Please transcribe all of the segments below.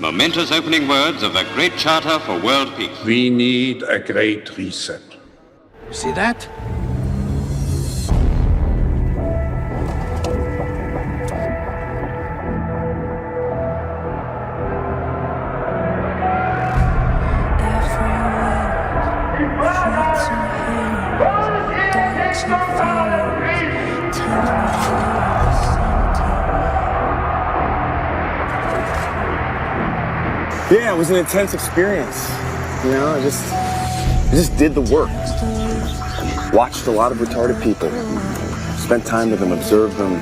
momentous opening words of the Great Charter for World Peace. We need a great reset. See that? Yeah, it was an intense experience. You know, I just did the work. Watched a lot of retarded people. Spent time with them, observed them.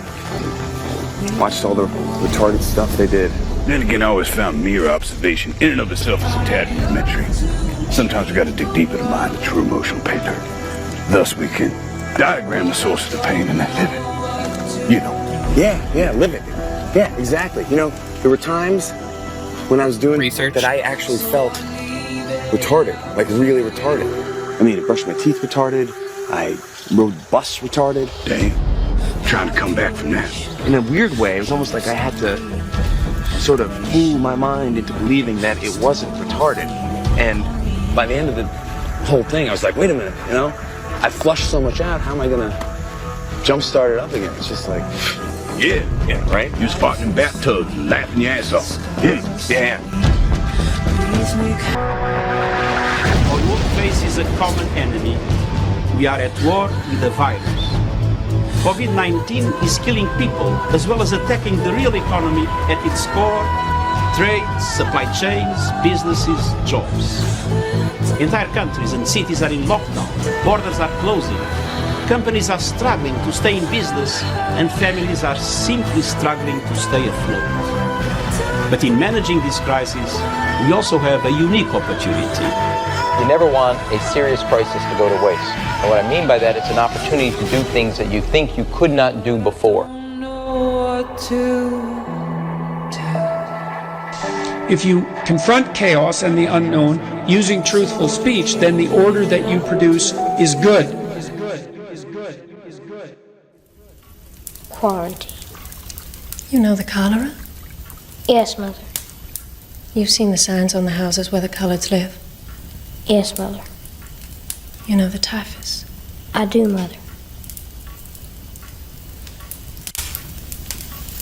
Watched all the retarded stuff they did. Then again, I always found mere observation in and of itself is a tad rudimentary. Sometimes we got to dig deeper to mine the true emotional paper. Thus we can diagram the source of the pain and then live it. You know. Yeah, live it. Yeah, exactly. You know, there were times when I was doing research that I actually felt retarded, like really retarded. I mean, I brushed my teeth retarded, I rode bus retarded. Damn, trying to come back from that. In a weird way, it was almost like I had to sort of fool my mind into believing that it wasn't retarded. And by the end of the whole thing, I was like, wait a minute, you know? I flushed so much out, how am I gonna jumpstart it up again? It's just like... Yeah, right? You was farting in bathtubs and laughing your ass off. Yeah. Our world faces a common enemy. We are at war with a virus. COVID-19 is killing people as well as attacking the real economy at its core: trade, supply chains, businesses, jobs. Entire countries and cities are in lockdown. Borders are closing. Companies are struggling to stay in business, and families are simply struggling to stay afloat. But in managing this crisis, we also have a unique opportunity. You never want a serious crisis to go to waste. And what I mean by that, it's an opportunity to do things that you think you could not do before. If you confront chaos and the unknown using truthful speech, then the order that you produce is good. Quarantine. You know the cholera? Yes, Mother. You've seen the signs on the houses where the coloureds live? Yes, Mother. You know the typhus? I do, Mother.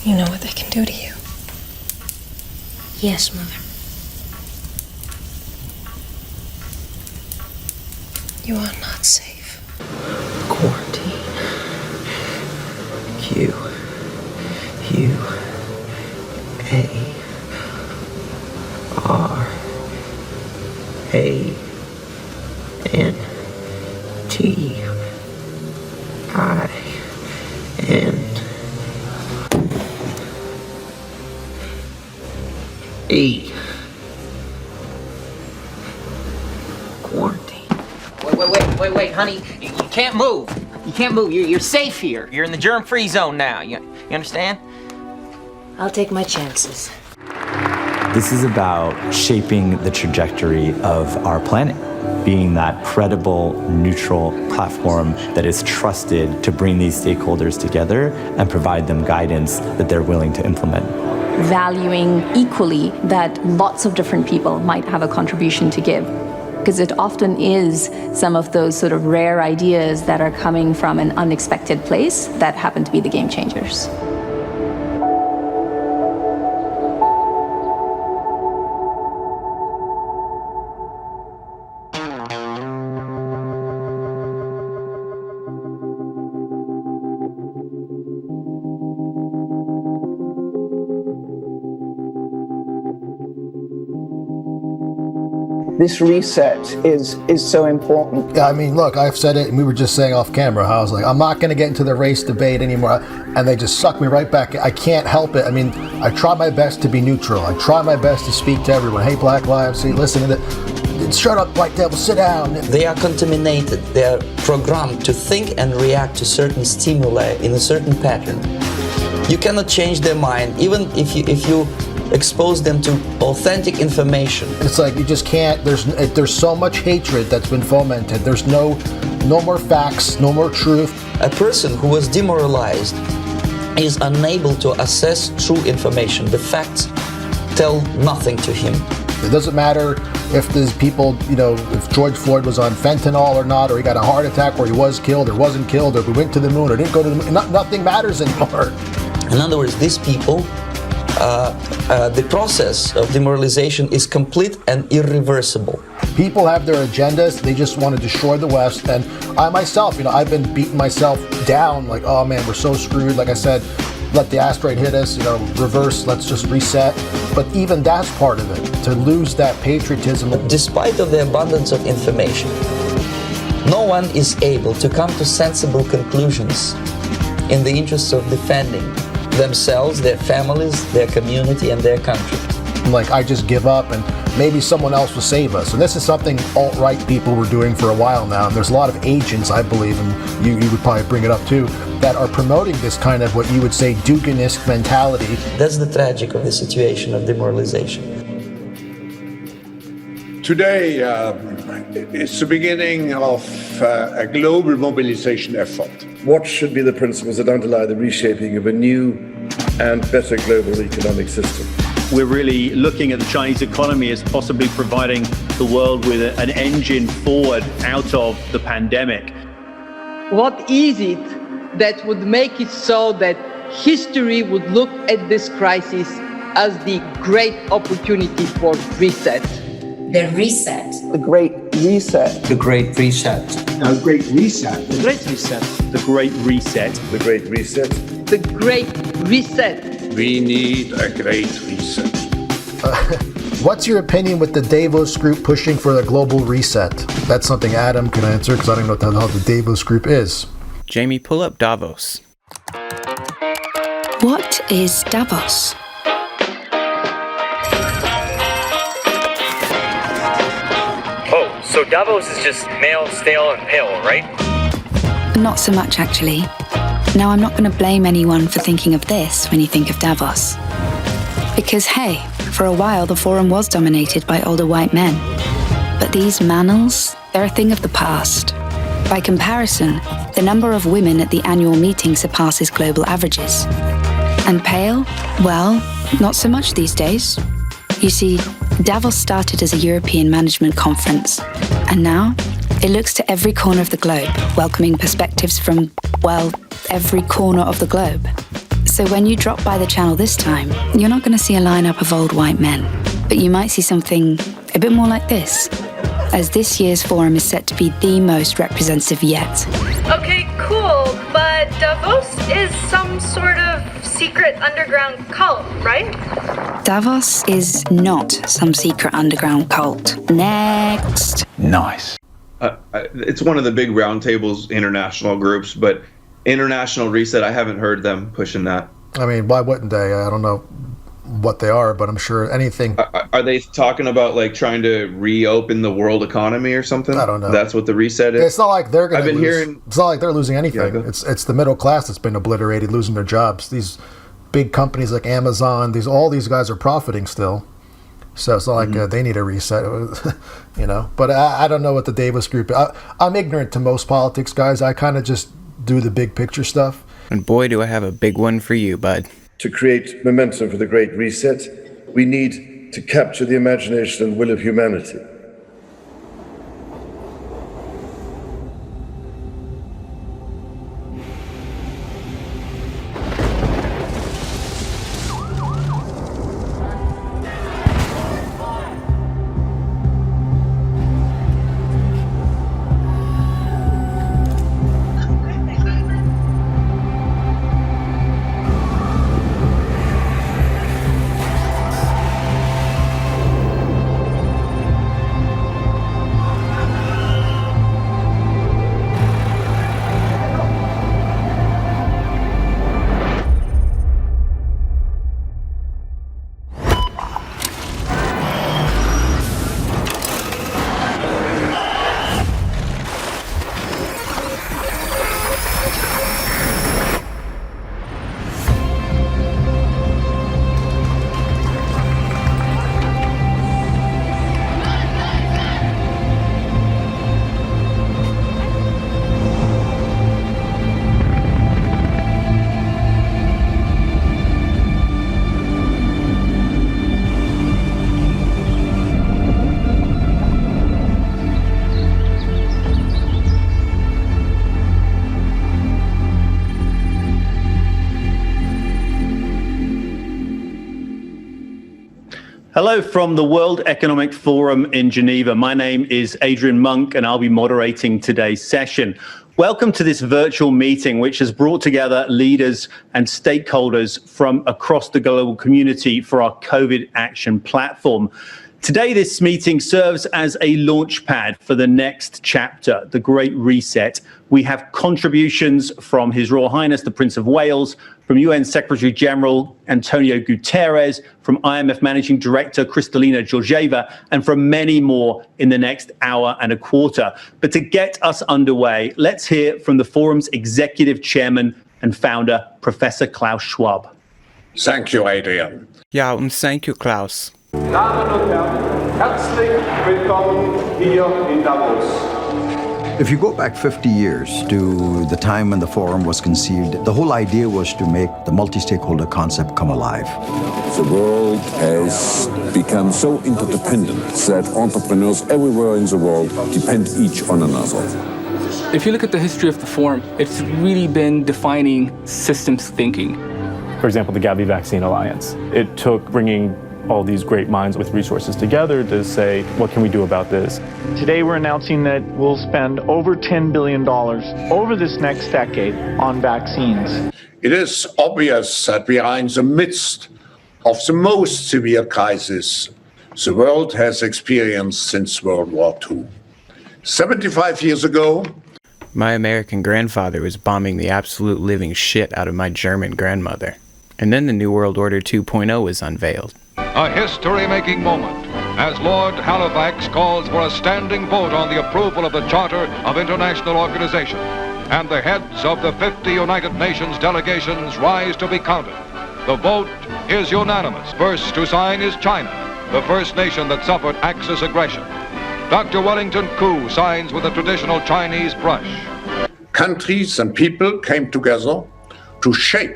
You know what they can do to you? Yes, Mother. You are not safe. Quarantine. Q. U. A. R. A. N. T. I. N. E. Quarantine. Wait, honey. You can't move. You can't move. You're safe here. You're in the germ-free zone now. You understand? I'll take my chances. This is about shaping the trajectory of our planet, being that credible, neutral platform that is trusted to bring these stakeholders together and provide them guidance that they're willing to implement. Valuing equally that lots of different people might have a contribution to give. Because it often is some of those sort of rare ideas that are coming from an unexpected place that happen to be the game changers. This reset is so important. Yeah, I mean, look, I've said it, and we were just saying off camera how I was like, I'm not going to get into the race debate anymore, and they just suck me right back. I can't help it. I mean, I try my best to be neutral. I try my best to speak to everyone. Hey, Black Lives, see, listen to that. Shut up, white devil, sit down. They are contaminated. They are programmed to think and react to certain stimuli in a certain pattern. You cannot change their mind, even if you expose them to authentic information. It's like you just can't. There's so much hatred that's been fomented. There's no more facts, no more truth. A person who was demoralized is unable to assess true information, the facts tell nothing to him. It doesn't matter if there's people, if George Floyd was on fentanyl or not, or he got a heart attack, or he was killed or wasn't killed, or if we went to the moon or didn't go to the moon. Nothing matters anymore. In other words, these people, the process of demoralization is complete and irreversible. People have their agendas. They just want to destroy the West. And I myself, I've been beating myself down like, oh man, we're so screwed. Like I said, let the asteroid hit us, reverse, let's just reset. But even that's part of it, to lose that patriotism. Despite of the abundance of information, no one is able to come to sensible conclusions in the interests of defending themselves, their families, their community, and their country. Like, I just give up and maybe someone else will save us. And this is something alt-right people were doing for a while now. And there's a lot of agents, I believe, and you would probably bring it up too, that are promoting this kind of what you would say _Duginist mentality. That's the tragic of the situation of demoralization. Today, it's the beginning of a global mobilization effort. What should be the principles that underlie the reshaping of a new and better global economic system? We're really looking at the Chinese economy as possibly providing the world with an engine forward out of the pandemic. What is it that would make it so that history would look at this crisis as the great opportunity for reset? The reset. The great reset. The great reset. The great reset. The great reset. The great reset. The great reset. The great reset. We need a great reset. What's your opinion with the Davos group pushing for the global reset? That's something Adam can answer, because I don't know what the hell the Davos group is. Jamie, pull up Davos. What is Davos? Oh, so Davos is just male, stale, and pale, right? Not so much, actually. Now, I'm not going to blame anyone for thinking of this when you think of Davos. Because, hey, for a while the forum was dominated by older white men. But these manels, they're a thing of the past. By comparison, the number of women at the annual meeting surpasses global averages. And pale? Well, not so much these days. You see, Davos started as a European management conference, and now it looks to every corner of the globe, welcoming perspectives from, well, every corner of the globe. So when you drop by the channel this time, you're not going to see a lineup of old white men, but you might see something a bit more like this, as this year's forum is set to be the most representative yet. Okay, cool, but Davos is some sort of secret underground cult, right? Davos is not some secret underground cult. Next. Nice. It's one of the big roundtables international groups, but International Reset, I haven't heard them pushing that. I mean, why wouldn't they? I don't know what they are, but I'm sure anything. Are they talking about like trying to reopen the world economy or something? I don't know. That's what the reset is. It's not like they're going to lose. Hearing. It's not like they're losing anything. Yeah, it's the middle class that's been obliterated, losing their jobs. These big companies like Amazon, all these guys are profiting still. So it's not like they need a reset, But I don't know what the Davos group. I'm ignorant to most politics, guys. I kind of just do the big picture stuff. And boy, do I have a big one for you, bud. To create momentum for the great reset, we need to capture the imagination and will of humanity. Hello from the World Economic Forum in Geneva. My name is Adrian Monk, and I'll be moderating today's session. Welcome to this virtual meeting, which has brought together leaders and stakeholders from across the global community for our COVID action platform. Today, this meeting serves as a launchpad for the next chapter, the Great Reset. We have contributions from His Royal Highness, the Prince of Wales, from UN Secretary General Antonio Guterres, from IMF Managing Director Kristalina Georgieva, and from many more in the next hour and a quarter. But to get us underway, let's hear from the forum's executive chairman and founder, Professor Klaus Schwab. Thank you, Adrian. Ja, und thank you, Klaus. Damen und Herren, herzlich willkommen hier in Davos. If you go back 50 years to the time when the forum was conceived, the whole idea was to make the multi-stakeholder concept come alive. The world has become so interdependent that entrepreneurs everywhere in the world depend each on another. If you look at the history of the forum, it's really been defining systems thinking. For example, the Gavi Vaccine Alliance. It took bringing all these great minds with resources together to say, what can we do about this? Today we're announcing that we'll spend over $10 billion over this next decade on vaccines. It is obvious that we are in the midst of the most severe crisis the world has experienced since World War II. 75 years ago, my American grandfather was bombing the absolute living shit out of my German grandmother. And then the New World Order 2.0 was unveiled. A history-making moment as Lord Halifax calls for a standing vote on the approval of the Charter of International Organization. And the heads of the 50 United Nations delegations rise to be counted. The vote is unanimous. First to sign is China, the first nation that suffered Axis aggression. Dr. 𝐵𝒖𝒕𝒖𝒓𝒆 signs with a traditional Chinese brush. Countries and people came together to shape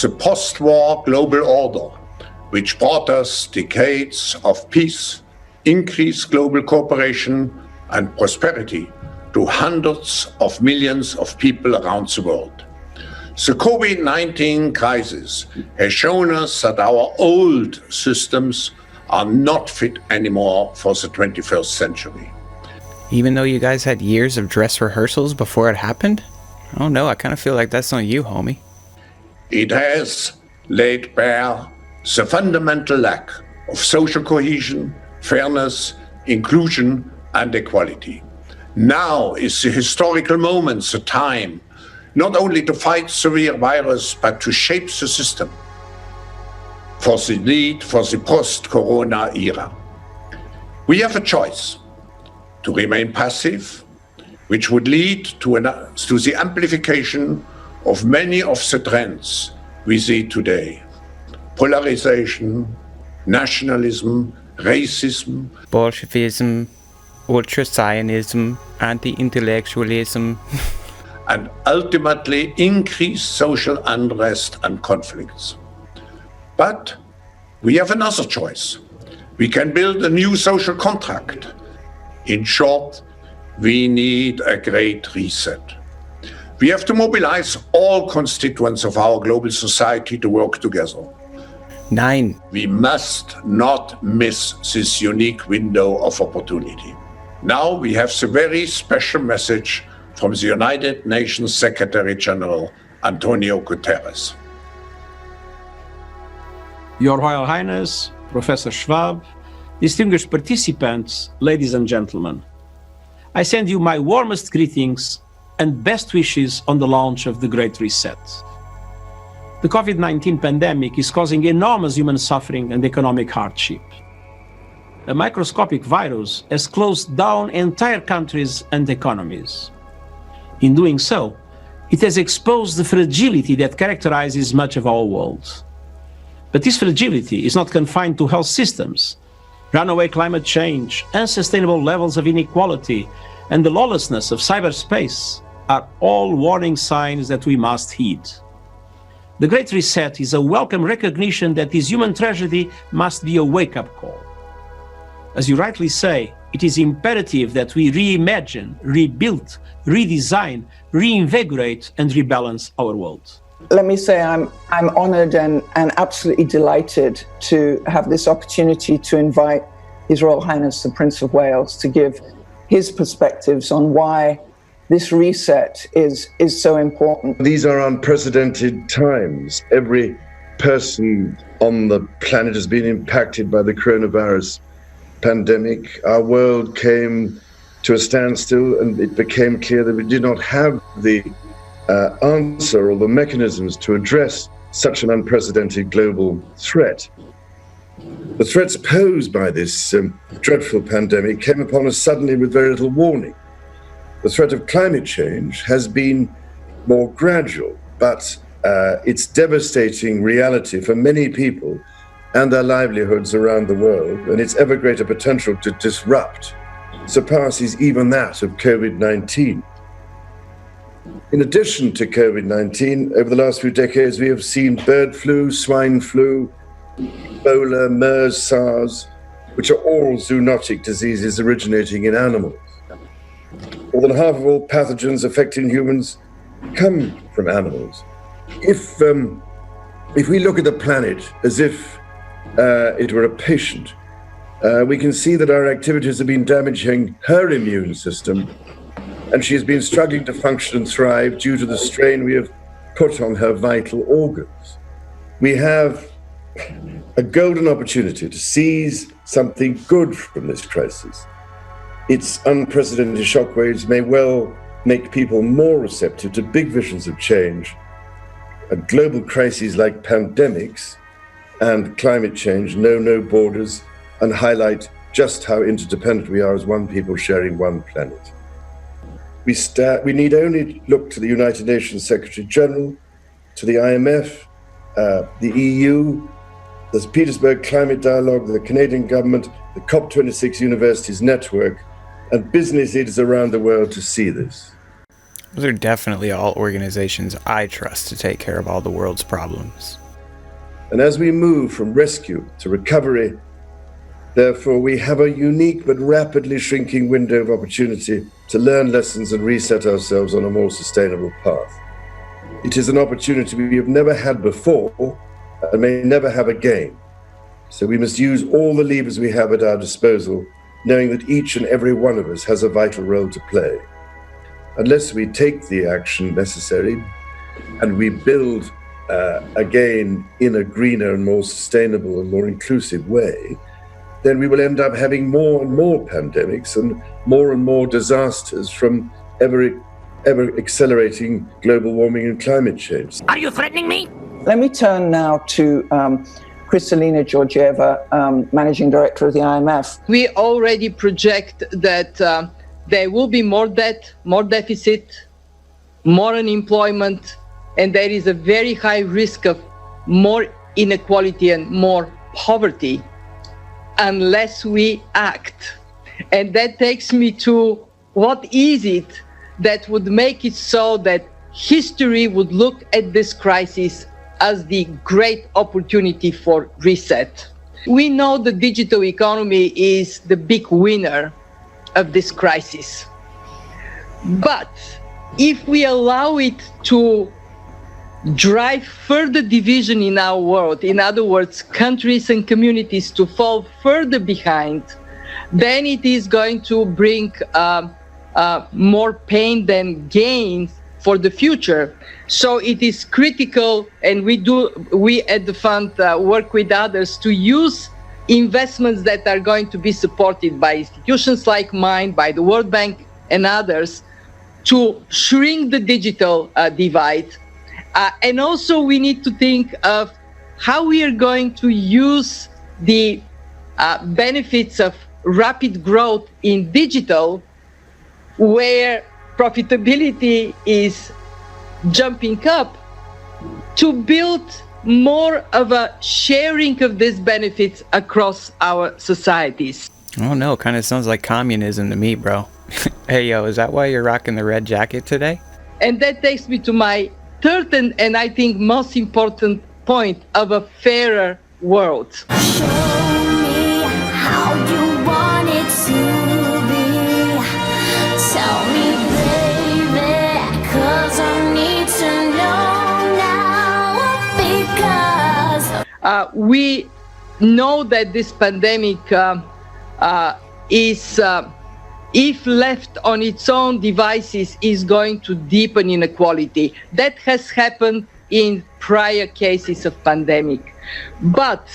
the post-war global order, which brought us decades of peace, increased global cooperation and prosperity to hundreds of millions of people around the world. The COVID-19 crisis has shown us that our old systems are not fit anymore for the 21st century. Even though you guys had years of dress rehearsals before it happened? I don't know, I kind of feel like that's on you, homie. It has laid bare the fundamental lack of social cohesion, fairness, inclusion, and equality. Now is the historical moment, the time, not only to fight severe virus, but to shape the system for the need for the post-corona era. We have a choice to remain passive, which would lead to the amplification of many of the trends we see today. Polarization, nationalism, racism, Bolshevism, ultra-Zionism, anti-intellectualism, and ultimately increased social unrest and conflicts. But we have another choice. We can build a new social contract. In short, we need a great reset. We have to mobilize all constituents of our global society to work together. Nein. We must not miss this unique window of opportunity. Now we have the very special message from the United Nations Secretary General Antonio Guterres. Your Royal Highness, Professor Schwab, distinguished participants, ladies and gentlemen, I send you my warmest greetings and best wishes on the launch of the Great Reset. The COVID-19 pandemic is causing enormous human suffering and economic hardship. A microscopic virus has closed down entire countries and economies. In doing so, it has exposed the fragility that characterizes much of our world. But this fragility is not confined to health systems. Runaway climate change, unsustainable levels of inequality, and the lawlessness of cyberspace are all warning signs that we must heed. The Great Reset is a welcome recognition that this human tragedy must be a wake-up call. As you rightly say, it is imperative that we reimagine, rebuild, redesign, reinvigorate, and rebalance our world. Let me say I'm honored and absolutely delighted to have this opportunity to invite His Royal Highness the Prince of Wales to give his perspectives on why this reset is so important. These are unprecedented times. Every person on the planet has been impacted by the coronavirus pandemic. Our world came to a standstill, and it became clear that we did not have the answer or the mechanisms to address such an unprecedented global threat. The threats posed by this dreadful pandemic came upon us suddenly with very little warning. The threat of climate change has been more gradual, but its devastating reality for many people and their livelihoods around the world, and its ever greater potential to disrupt, surpasses even that of COVID-19. In addition to COVID-19, over the last few decades, we have seen bird flu, swine flu, Ebola, MERS, SARS, which are all zoonotic diseases originating in animals. More than half of all pathogens affecting humans come from animals. If we look at the planet as if it were a patient, we can see that our activities have been damaging her immune system, and she has been struggling to function and thrive due to the strain we have put on her vital organs. We have a golden opportunity to seize something good from this crisis. Its unprecedented shockwaves may well make people more receptive to big visions of change, and global crises like pandemics and climate change know no borders and highlight just how interdependent we are as one people sharing one planet. We need only look to the United Nations Secretary General, to the IMF, the EU, the Petersburg Climate Dialogue, the Canadian government, the COP26 Universities Network, and business leaders around the world to see this. Those are definitely all organizations I trust to take care of all the world's problems. And as we move from rescue to recovery, therefore, we have a unique but rapidly shrinking window of opportunity to learn lessons and reset ourselves on a more sustainable path. It is an opportunity we have never had before and may never have again. So we must use all the levers we have at our disposal, knowing that each and every one of us has a vital role to play. Unless we take the action necessary and we build again in a greener and more sustainable and more inclusive way, then we will end up having more and more pandemics and more disasters from ever accelerating global warming and climate change. Are you threatening me? Let me turn now to Kristalina Georgieva, Managing Director of the IMF. We already project that there will be more debt, more deficit, more unemployment, and there is a very high risk of more inequality and more poverty unless we act. And that takes me to what is it that would make it so that history would look at this crisis as the great opportunity for reset. We know the digital economy is the big winner of this crisis. But if we allow it to drive further division in our world, in other words, countries and communities to fall further behind, then it is going to bring more pain than gain for the future. So it is critical, and we at the fund work with others to use investments that are going to be supported by institutions like mine, by the World Bank and others, to shrink the digital divide. And also we need to think of how we are going to use the benefits of rapid growth in digital, where profitability is jumping up, to build more of a sharing of these benefits across our societies. Oh no, kind of sounds like communism to me, bro. Hey yo, is that why you're rocking the red jacket today? And that takes me to my third and I think most important point of a fairer world. Show me how you want it to be. Tell me, baby, 'cause I need to know now. We know that this pandemic is, if left on its own devices, is going to deepen inequality. That has happened in prior cases of pandemic. But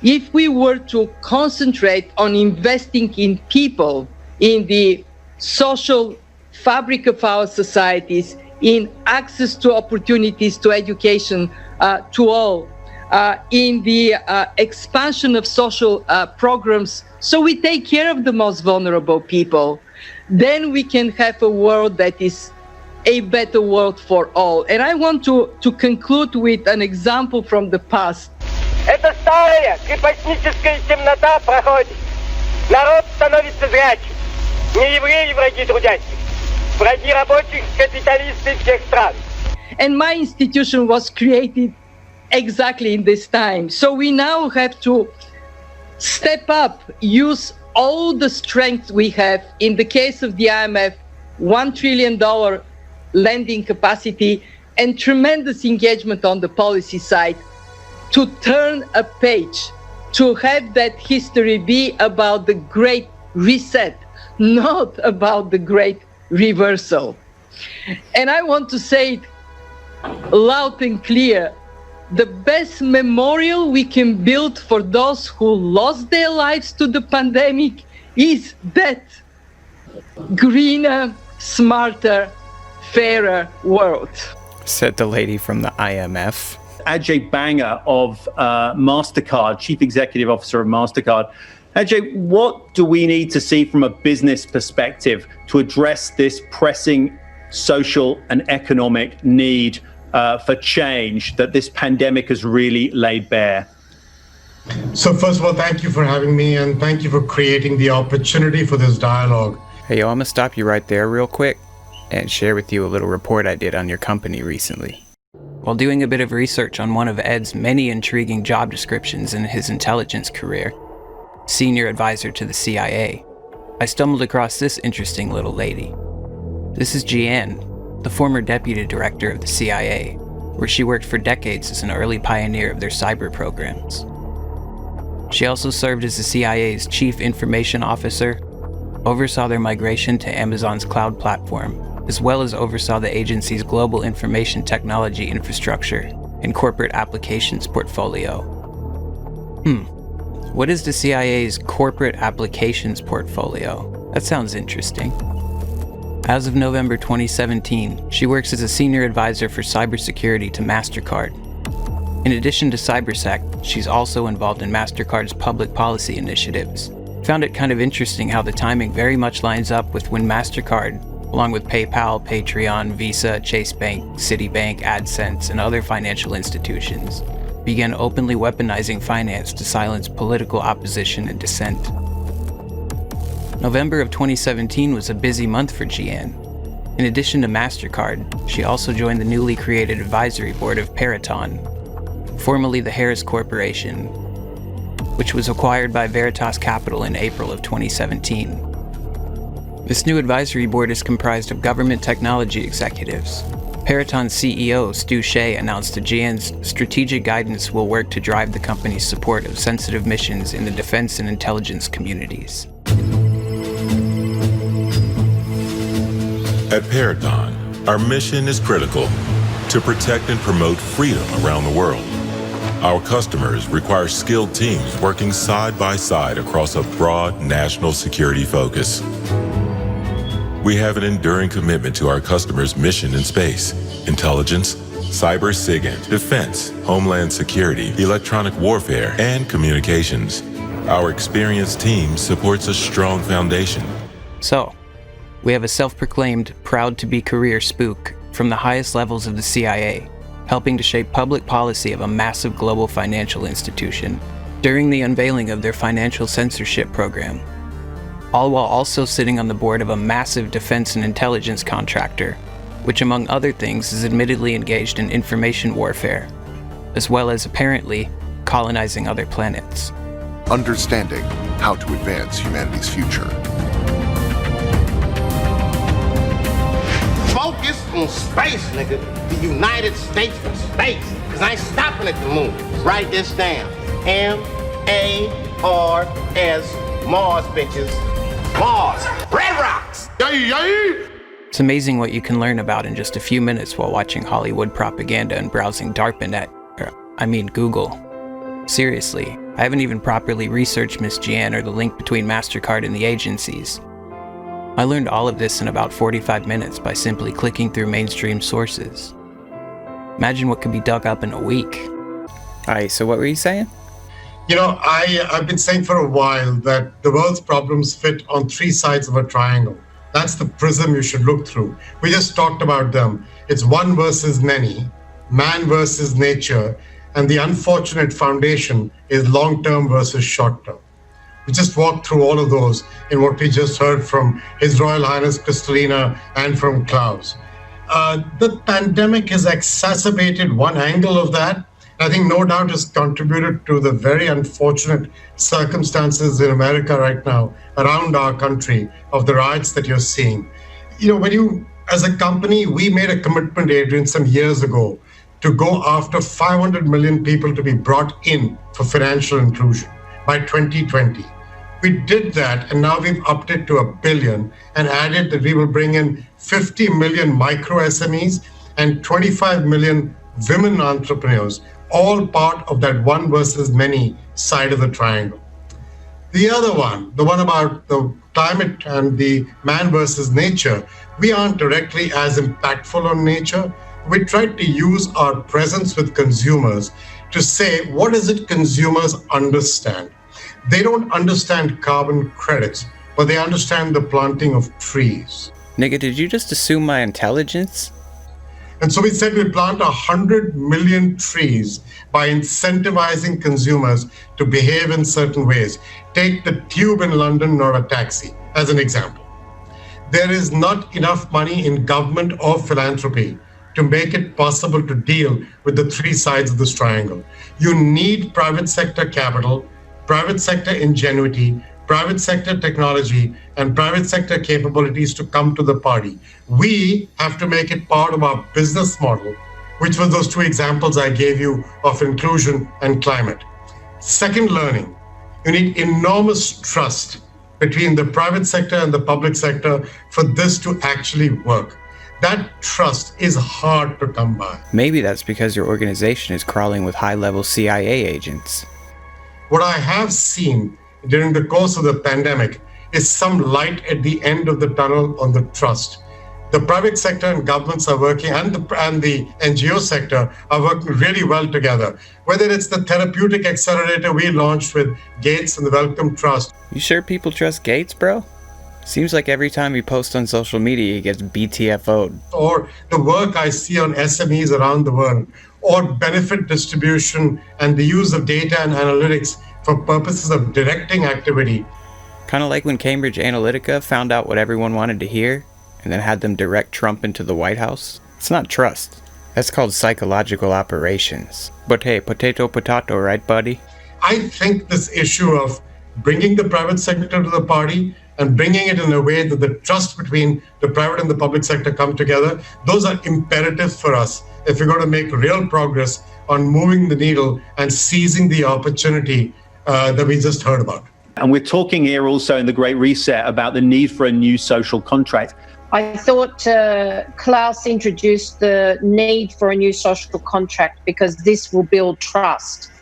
if we were to concentrate on investing in people, in the social fabric of our societies, in access to opportunities to education to all, in the expansion of social programs, so we take care of the most vulnerable people, then we can have a world that is a better world for all. And I want to conclude with an example from the past. Эта старая крепостническая темнота проходит. Народ становится зрячим. Не евреи враги трудящих, враги рабочих, капиталисты всех стран. And my institution was created exactly in this time. So we now have to step up, use all the strength we have. In the case of the IMF, $1 trillion lending capacity and tremendous engagement on the policy side to turn a page, to have that history be about the great reset, not about the great reversal. And I want to say it loud and clear, the best memorial we can build for those who lost their lives to the pandemic is that greener, smarter, fairer world. Said the lady from the IMF. Ajay Banga of MasterCard, Chief Executive Officer of MasterCard. Ajay, what do we need to see from a business perspective to address this pressing social and economic need for change that this pandemic has really laid bare? So first of all, thank you for having me, and thank you for creating the opportunity for this dialogue. Hey, yo, I'm gonna stop you right there real quick and share with you a little report I did on your company recently. While doing a bit of research on one of Ed's many intriguing job descriptions in his intelligence career, senior advisor to the CIA, I stumbled across this interesting little lady. This is Jeanne, the former deputy director of the CIA, where she worked for decades as an early pioneer of their cyber programs. She also served as the CIA's chief information officer, oversaw their migration to Amazon's cloud platform, as well as oversaw the agency's global information technology infrastructure and corporate applications portfolio. What is the CIA's corporate applications portfolio? That sounds interesting. As of November 2017, she works as a senior advisor for cybersecurity to MasterCard. In addition to CyberSec, she's also involved in MasterCard's public policy initiatives. Found it kind of interesting how the timing very much lines up with when MasterCard, along with PayPal, Patreon, Visa, Chase Bank, Citibank, AdSense, and other financial institutions, began openly weaponizing finance to silence political opposition and dissent. November of 2017 was a busy month for Jeanne. In addition to MasterCard, she also joined the newly created advisory board of Peraton, formerly the Harris Corporation, which was acquired by Veritas Capital in April of 2017. This new advisory board is comprised of government technology executives. Peraton's CEO, Stu Shea, announced that Jeanne's strategic guidance will work to drive the company's support of sensitive missions in the defense and intelligence communities. At Peraton, our mission is critical: to protect and promote freedom around the world. Our customers require skilled teams working side by side across a broad national security focus. We have an enduring commitment to our customers' mission in space, intelligence, cyber SIGINT, defense, homeland security, electronic warfare, and communications. Our experienced team supports a strong foundation. So, we have a self-proclaimed proud-to-be career spook from the highest levels of the CIA, helping to shape public policy of a massive global financial institution during the unveiling of their financial censorship program, all while also sitting on the board of a massive defense and intelligence contractor, which among other things is admittedly engaged in information warfare, as well as apparently colonizing other planets. Understanding how to advance humanity's future. Focus on space, nigga. The United States of space. because I ain't stopping at the moon. Write this down. M-A-R-S, Mars, bitches. Mars. Red rocks. Yay, yay! It's amazing what you can learn about in just a few minutes while watching Hollywood propaganda and browsing Google. Seriously, I haven't even properly researched Miss Jan or the link between MasterCard and the agencies. I learned all of this in about 45 minutes by simply clicking through mainstream sources. Imagine what could be dug up in a week. Alright, so what were you saying? You know, I've been saying for a while that the world's problems fit on three sides of a triangle. That's the prism you should look through. We just talked about them. It's one versus many, man versus nature, and the unfortunate foundation is long-term versus short-term. We just walked through all of those in what we just heard from His Royal Highness Kristalina and from Klaus. The pandemic has exacerbated one angle of that. I think no doubt has contributed to the very unfortunate circumstances in America right now, around our country, of the riots that you're seeing. You know, as a company, we made a commitment, Adrian, some years ago to go after 500 million people to be brought in for financial inclusion by 2020. We did that, and now we've upped it to 1 billion and added that we will bring in 50 million micro SMEs and 25 million women entrepreneurs, all part of that one versus many side of the triangle. The other one, the one about the climate and the man versus nature, we aren't directly as impactful on nature. We tried to use our presence with consumers to say, what is it consumers understand? They don't understand carbon credits, but they understand the planting of trees. Nigga, did you just assume my intelligence? And so we said we plant 100 million trees by incentivizing consumers to behave in certain ways. Take the tube in London, not a taxi, as an example. There is not enough money in government or philanthropy to make it possible to deal with the three sides of this triangle. You need private sector capital, private sector ingenuity, private sector technology, and private sector capabilities to come to the party. We have to make it part of our business model, which were those two examples I gave you of inclusion and climate. Second, learning. You need enormous trust between the private sector and the public sector for this to actually work. That trust is hard to come by. Maybe that's because your organization is crawling with high-level CIA agents. What I have seen during the course of the pandemic is some light at the end of the tunnel on the trust. The private sector and governments are working, and the NGO sector are working really well together. Whether it's the therapeutic accelerator we launched with Gates and the Wellcome Trust. You sure people trust Gates, bro? Seems like every time he posts on social media, he gets BTFO'd. Or the work I see on SMEs around the world, or benefit distribution and the use of data and analytics for purposes of directing activity. Kind of like when Cambridge Analytica found out what everyone wanted to hear and then had them direct Trump into the White House. It's not trust. That's called psychological operations. But hey, potato, right, buddy? I think this issue of bringing the private sector to the party and bringing it in a way that the trust between the private and the public sector come together, those are imperatives for us if we're going to make real progress on moving the needle and seizing the opportunity that we just heard about. And we're talking here also in the Great Reset about the need for a new social contract. I thought Klaus introduced the need for a new social contract because this will build trust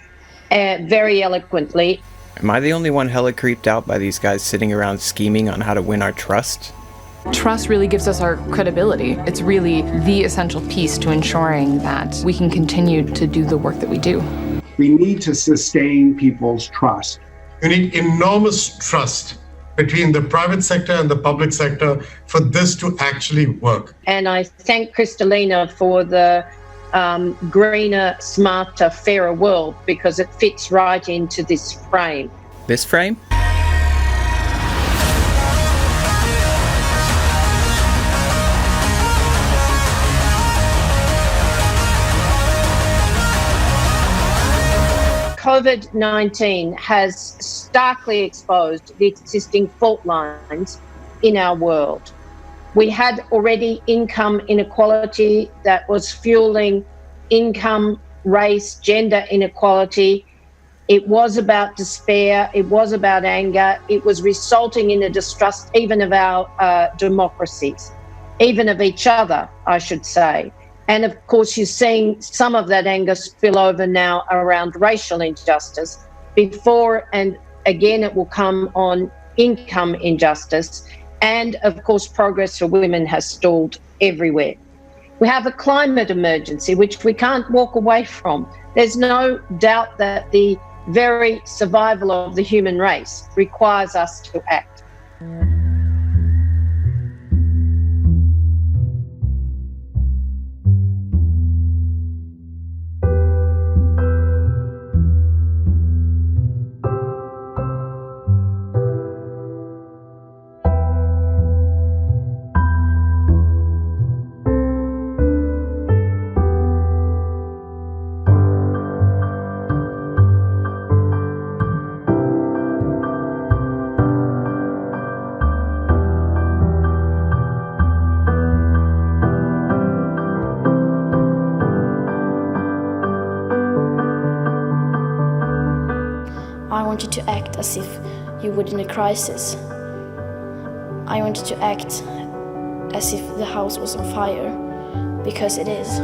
very eloquently. Am I the only one hella creeped out by these guys sitting around scheming on how to win our trust? Trust really gives us our credibility. It's really the essential piece to ensuring that we can continue to do the work that we do. We need to sustain people's trust. You need enormous trust between the private sector and the public sector for this to actually work. And I thank Kristalina for the greener, smarter, fairer world because it fits right into this frame. This frame? COVID-19 has starkly exposed the existing fault lines in our world. We had already income inequality that was fueling income race, gender inequality. It was about despair. It was about anger. It was resulting in a distrust even of our democracies, even of each other, I should say. And of course, you're seeing some of that anger spill over now around racial injustice. Before and again, it will come on income injustice. And of course, progress for women has stalled everywhere. We have a climate emergency, which we can't walk away from. There's no doubt that the very survival of the human race requires us to act. I wanted to act as if you would in a crisis. I wanted to act as if the house was on fire, because it is.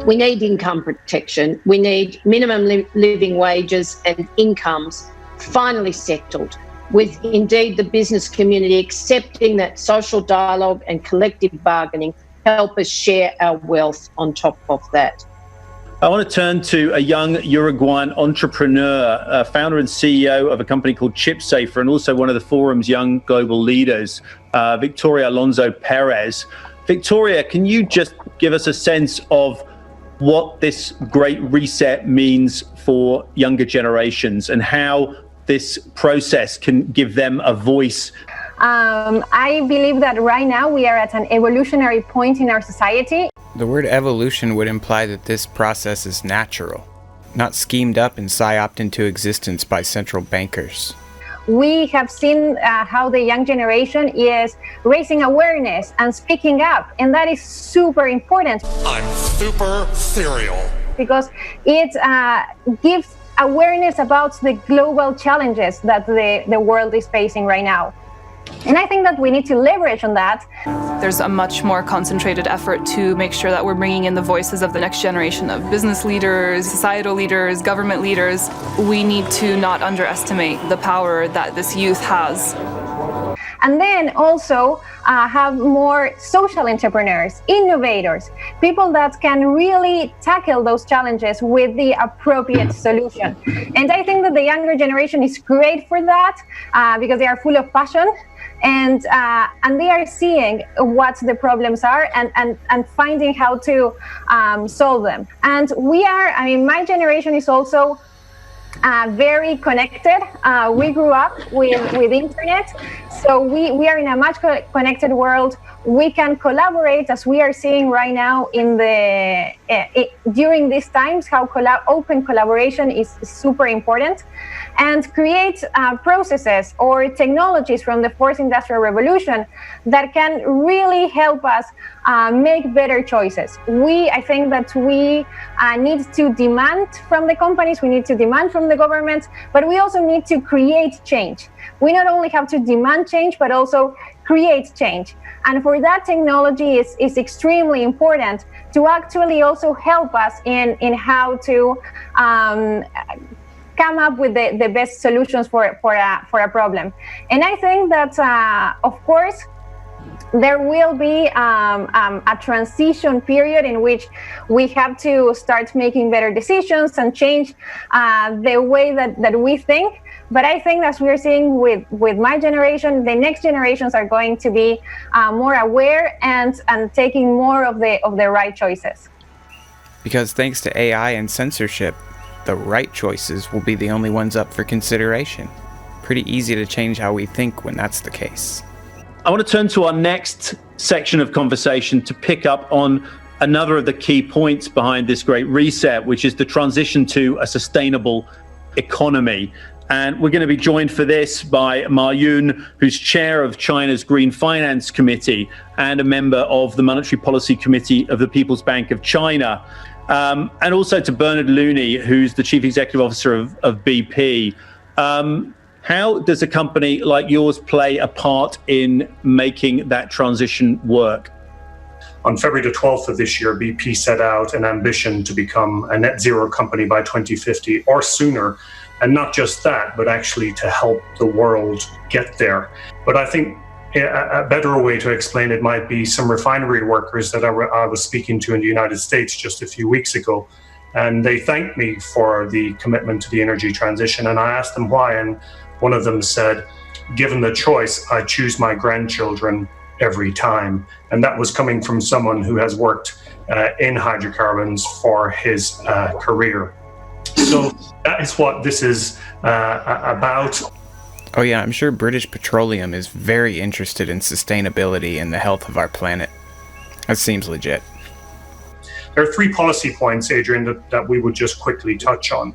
We need income protection. We need minimum living wages and incomes finally settled, with indeed the business community accepting that social dialogue and collective bargaining help us share our wealth on top of that. I want to turn to a young Uruguayan entrepreneur, founder and CEO of a company called ChipSafer, and also one of the forum's young global leaders, Victoria Alonso Perez. Victoria, can you just give us a sense of what this great reset means for younger generations and how this process can give them a voice? I believe that right now we are at an evolutionary point in our society. The word evolution would imply that this process is natural, not schemed up and psyoped into existence by central bankers. We have seen how the young generation is raising awareness and speaking up, and that is super important. I'm super serial. Because it gives awareness about the global challenges that the world is facing right now. And I think that we need to leverage on that. There's a much more concentrated effort to make sure that we're bringing in the voices of the next generation of business leaders, societal leaders, government leaders. We need to not underestimate the power that this youth has. And then also have more social entrepreneurs, innovators, people that can really tackle those challenges with the appropriate solution. And I think that the younger generation is great for that because they are full of passion and they are seeing what the problems are and finding how to solve them. And we are, I mean, my generation is also very connected. We grew up with internet, so we are in a much connected world. We can collaborate, as we are seeing right now in the during these times, how open collaboration is super important, and create processes or technologies from the fourth industrial revolution that can really help us make better choices. I think that we need to demand from the companies, we need to demand from the governments, but we also need to create change. We not only have to demand change, but also create change. And for that, technology is extremely important to actually also help us in how to come up with the best solutions for a problem. And I think that, of course, there will be a transition period in which we have to start making better decisions and change the way that we think. But I think, as we're seeing with my generation, the next generations are going to be more aware and taking more of the right choices. Because thanks to AI and censorship, the right choices will be the only ones up for consideration. Pretty easy to change how we think when that's the case. I want to turn to our next section of conversation to pick up on another of the key points behind this great reset, which is the transition to a sustainable economy. And we're going to be joined for this by Ma Yun, who's chair of China's Green Finance Committee and a member of the Monetary Policy Committee of the People's Bank of China. And also to Bernard Looney, who's the chief executive officer of BP. How does a company like yours play a part in making that transition work? On February the 12th of this year, BP set out an ambition to become a net zero company by 2050 or sooner. And not just that, but actually to help the world get there. But I think a better way to explain it might be some refinery workers that I was speaking to in the United States just a few weeks ago. And they thanked me for the commitment to the energy transition. And I asked them why. And one of them said, given the choice, I choose my grandchildren every time. And that was coming from someone who has worked in hydrocarbons for his career. So that is what this is about. Oh yeah, I'm sure British Petroleum is very interested in sustainability and the health of our planet. That seems legit. There are 3 policy points, Adrian, that we would just quickly touch on.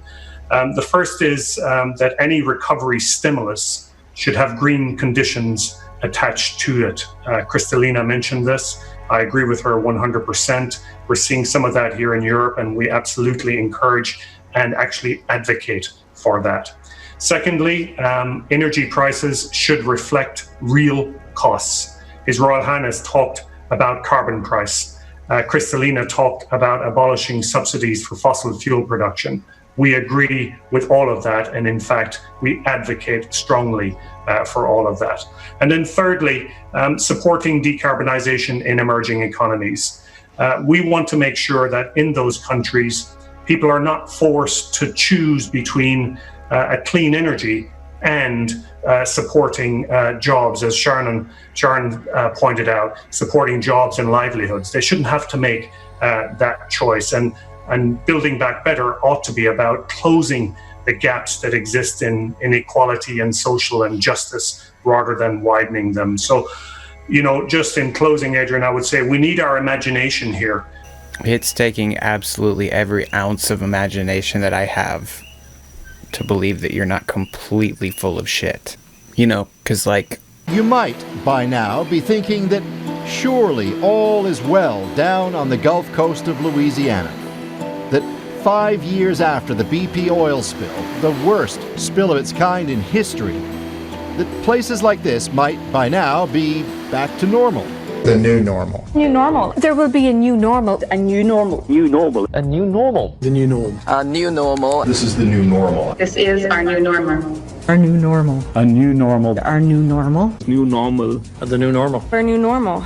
The first is that any recovery stimulus should have green conditions attached to it. Kristalina mentioned this. I agree with her 100%. We're seeing some of that here in Europe, and we absolutely encourage and actually advocate for that. Secondly, energy prices should reflect real costs. His Royal Highness talked about carbon price. Kristalina talked about abolishing subsidies for fossil fuel production. We agree with all of that, and in fact, we advocate strongly for all of that. And then thirdly, supporting decarbonization in emerging economies. We want to make sure that in those countries, people are not forced to choose between a clean energy and supporting jobs, as Sharon pointed out, supporting jobs and livelihoods. They shouldn't have to make that choice. And Building Back Better ought to be about closing the gaps that exist in inequality and social injustice rather than widening them. So, just in closing, Adrian, I would say we need our imagination here. It's taking absolutely every ounce of imagination that I have to believe that you're not completely full of shit. Because you might, by now, be thinking that surely all is well down on the Gulf Coast of Louisiana. That 5 years after the BP oil spill, the worst spill of its kind in history, that places like this might, by now, be back to normal. The new normal. New normal. There will be a new normal. A new normal. New normal. A new normal. The new normal. A new normal. This is the new normal. This is our new normal. Our new normal. A new normal. Our new normal. New normal. The new normal. Our new normal.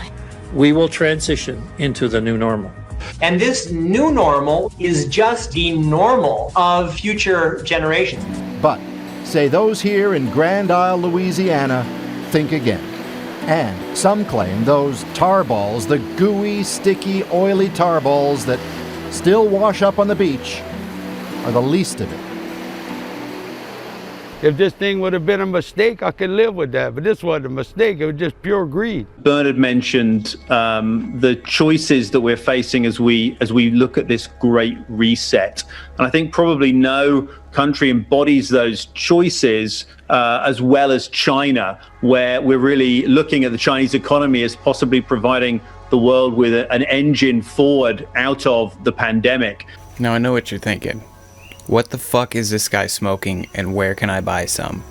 We will transition into the new normal. And this new normal is just the normal of future generations. But, say those here in Grand Isle, Louisiana, think again. And some claim those tar balls, the gooey, sticky, oily tar balls that still wash up on the beach, are the least of it. If this thing would have been a mistake, I could live with that. But this wasn't a mistake. It was just pure greed. Bernard mentioned the choices that we're facing as we look at this great reset. And I think probably no country embodies those choices as well as China, where we're really looking at the Chinese economy as possibly providing the world with an engine forward out of the pandemic. Now I know what you're thinking. What the fuck is this guy smoking, and where can I buy some?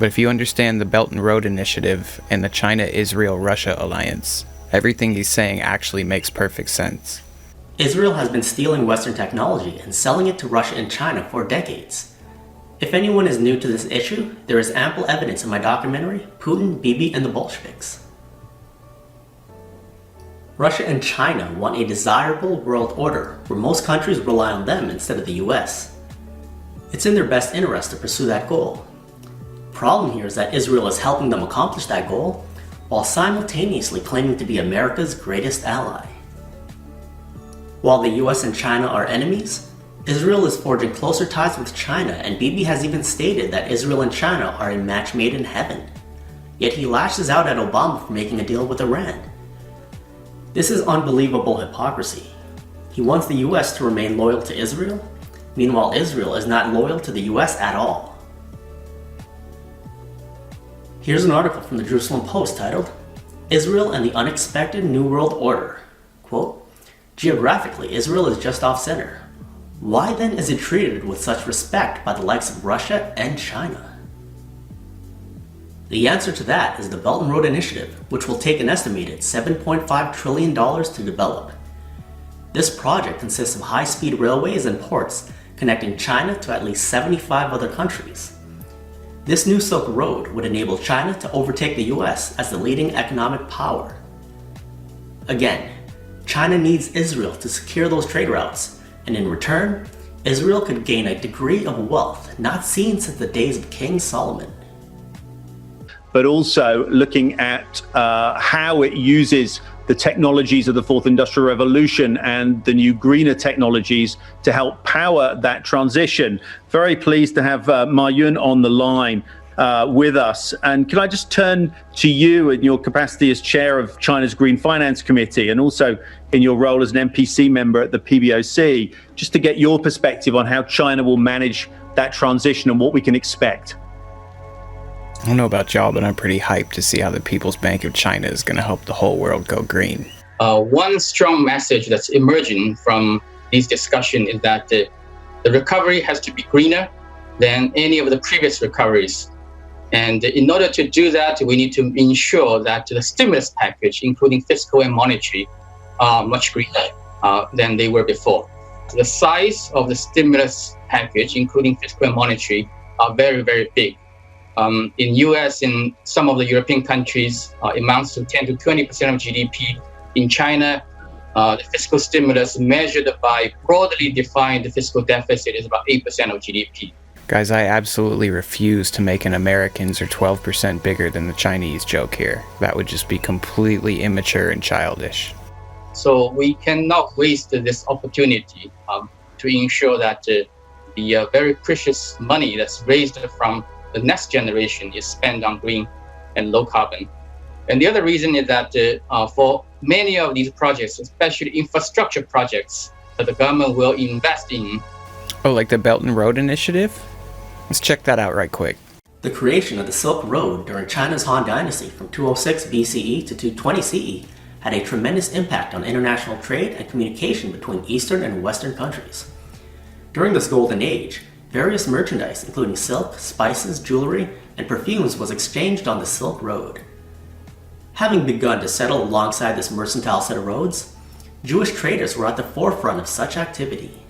But if you understand the Belt and Road Initiative and the China-Israel-Russia alliance, everything he's saying actually makes perfect sense. Israel has been stealing Western technology and selling it to Russia and China for decades. If anyone is new to this issue, there is ample evidence in my documentary, Putin, Bibi, and the Bolsheviks. Russia and China want a desirable world order where most countries rely on them instead of the US. It's in their best interest to pursue that goal. Problem here is that Israel is helping them accomplish that goal while simultaneously claiming to be America's greatest ally. While the US and China are enemies, Israel is forging closer ties with China, and Bibi has even stated that Israel and China are a match made in heaven. Yet he lashes out at Obama for making a deal with Iran. This is unbelievable hypocrisy. He wants the US to remain loyal to Israel, meanwhile Israel is not loyal to the US at all. Here's an article from the Jerusalem Post titled, Israel and the Unexpected New World Order. Quote, geographically, Israel is just off-center. Why then is it treated with such respect by the likes of Russia and China? The answer to that is the Belt and Road Initiative, which will take an estimated $7.5 trillion to develop. This project consists of high-speed railways and ports connecting China to at least 75 other countries. This new Silk Road would enable China to overtake the US as the leading economic power. Again, China needs Israel to secure those trade routes, and in return, Israel could gain a degree of wealth not seen since the days of King Solomon. But also looking at how it uses the technologies of the fourth industrial revolution and the new greener technologies to help power that transition. Very pleased to have Ma-Yun on the line with us. And can I just turn to you in your capacity as chair of China's Green Finance Committee and also in your role as an NPC member at the PBOC, just to get your perspective on how China will manage that transition and what we can expect. I don't know about y'all, but I'm pretty hyped to see how the People's Bank of China is going to help the whole world go green. One strong message that's emerging from these discussions is that the recovery has to be greener than any of the previous recoveries. And in order to do that, we need to ensure that the stimulus package, including fiscal and monetary, are much greener than they were before. The size of the stimulus package, including fiscal and monetary, are very, very big. In US, in some of the European countries, amounts to 10 to 20% of GDP. In China, the fiscal stimulus measured by broadly defined fiscal deficit is about 8% of GDP. Guys, I absolutely refuse to make an Americans are 12% bigger than the Chinese joke here. That would just be completely immature and childish. So we cannot waste this opportunity to ensure that the very precious money that's raised from the next generation is spent on green and low carbon. And the other reason is that for many of these projects, especially infrastructure projects, that the government will invest in. Oh, like the Belt and Road Initiative? Let's check that out right quick. The creation of the Silk Road during China's Han Dynasty from 206 BCE to 220 CE had a tremendous impact on international trade and communication between Eastern and Western countries. During this golden age, various merchandise, including silk, spices, jewelry, and perfumes, was exchanged on the Silk Road. Having begun to settle alongside this mercantile set of roads, Jewish traders were at the forefront of such activity.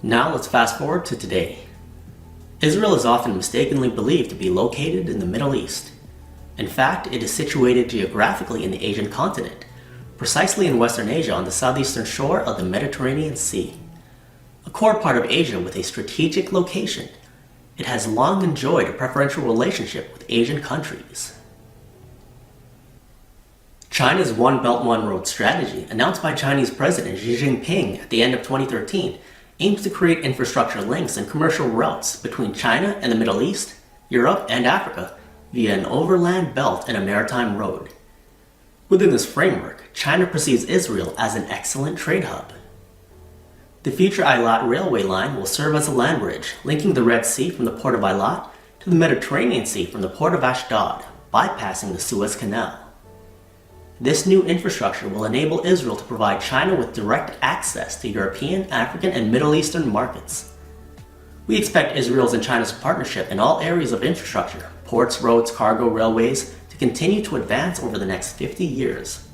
Now let's fast forward to today. Israel is often mistakenly believed to be located in the Middle East. In fact, it is situated geographically in the Asian continent, precisely in Western Asia on the southeastern shore of the Mediterranean Sea. A core part of Asia with a strategic location, it has long enjoyed a preferential relationship with Asian countries. China's One Belt, One Road strategy, announced by Chinese President Xi Jinping at the end of 2013, aims to create infrastructure links and commercial routes between China and the Middle East, Europe, and Africa via an overland belt and a maritime road. Within this framework, China perceives Israel as an excellent trade hub. The future Eilat railway line will serve as a land bridge, linking the Red Sea from the port of Eilat to the Mediterranean Sea from the port of Ashdod, bypassing the Suez Canal. This new infrastructure will enable Israel to provide China with direct access to European, African, and Middle Eastern markets. We expect Israel's and China's partnership in all areas of infrastructure, ports, roads, cargo, railways, to continue to advance over the next 50 years.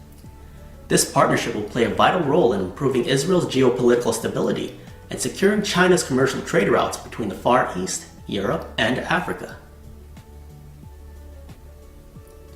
This partnership will play a vital role in improving Israel's geopolitical stability and securing China's commercial trade routes between the Far East, Europe, and Africa.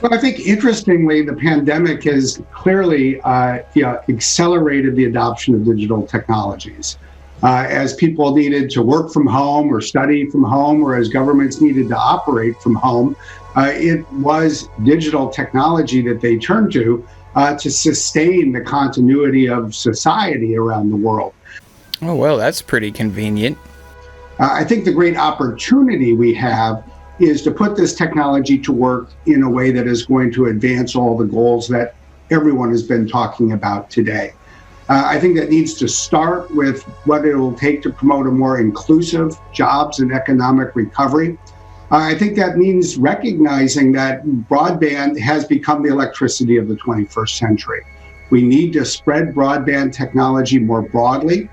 Well, I think interestingly, the pandemic has clearly accelerated the adoption of digital technologies. As people needed to work from home or study from home, or as governments needed to operate from home, it was digital technology that they turned to sustain the continuity of society around the world. Oh, well, that's pretty convenient. I think the great opportunity we have is to put this technology to work in a way that is going to advance all the goals that everyone has been talking about today. I think that needs to start with what it will take to promote a more inclusive jobs and economic recovery. I think that means recognizing that broadband has become the electricity of the 21st century. We need to spread broadband technology more broadly.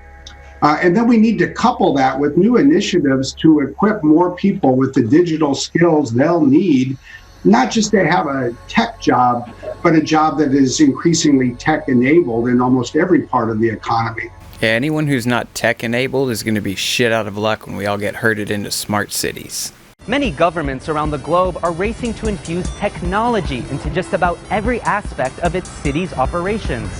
And then we need to couple that with new initiatives to equip more people with the digital skills they'll need, not just to have a tech job, but a job that is increasingly tech-enabled in almost every part of the economy. Yeah, anyone who's not tech-enabled is going to be shit out of luck when we all get herded into smart cities. Many governments around the globe are racing to infuse technology into just about every aspect of its city's operations.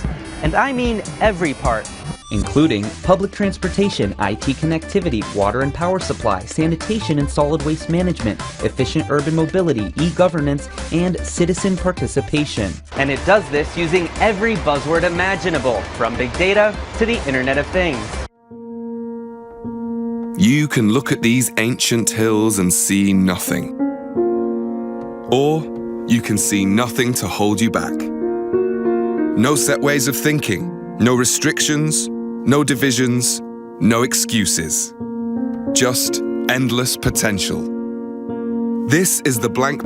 And I mean every part. Including public transportation, IT connectivity, water and power supply, sanitation and solid waste management, efficient urban mobility, e-governance, and citizen participation. And it does this using every buzzword imaginable, from big data to the Internet of Things. You can look at these ancient hills and see nothing. Or you can see nothing to hold you back. No set ways of thinking, no restrictions, no divisions, no excuses. Just endless potential. This is the blank.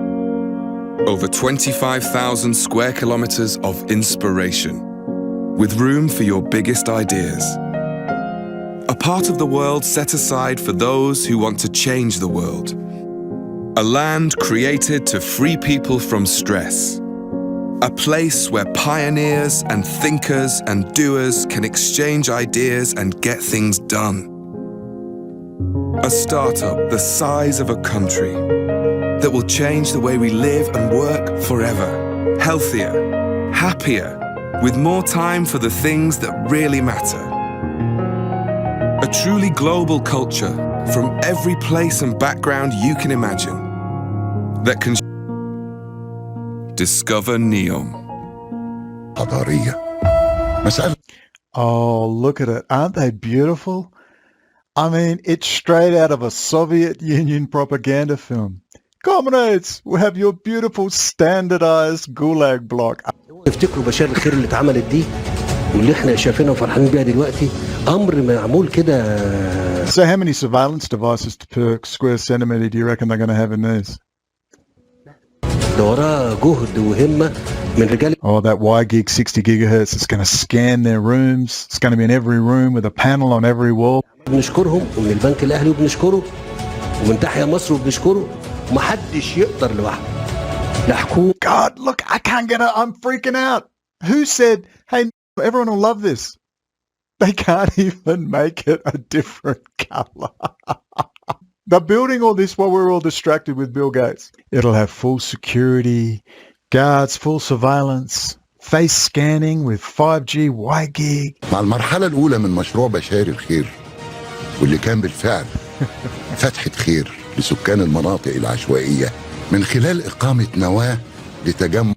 Over 25,000 square kilometers of inspiration, with room for your biggest ideas. A part of the world set aside for those who want to change the world. A land created to free people from stress. A place where pioneers and thinkers and doers can exchange ideas and get things done. A startup the size of a country that will change the way we live and work forever. Healthier, happier, with more time for the things that really matter. A truly global culture from every place and background you can imagine that can discover NEOM. Oh, look at it. Aren't they beautiful? I mean, it's straight out of a Soviet Union propaganda film. Comrades, we have your beautiful standardized gulag block. افتكروا بشار الخير اللي اتعملت دي واللي احنا شايفينها وفرحانين بيها دلوقتي امر معمول كده. So how many surveillance devices per square centimeter do you reckon they're going to have in these? ده وراه جهد وهمة من رجال. Oh, that 𝐵𝒖𝒕𝒖𝒓𝒆, it's going to scan their rooms. It's going to be in every room with a panel on every wall. بنشكرهم ومن البنك الأهلي وبنشكره ومن تحيا مصر وبنشكره ومحدش يقدر لوحده. God, look, I can't get it. I'm freaking out. Who said, hey, everyone will love this? They can't even make it a different color. They're building all this while we're all distracted with Bill Gates. It'll have full security, guards, full surveillance, face scanning with 5G 𝐵𝒖𝒕𝒖𝒓𝒆. مع المرحلة الأولى من مشروع بشار الخير واللي كان بالفعل فتحة خير لسكان المناطق العشوائية من خلال إقامة نواة لتجمع.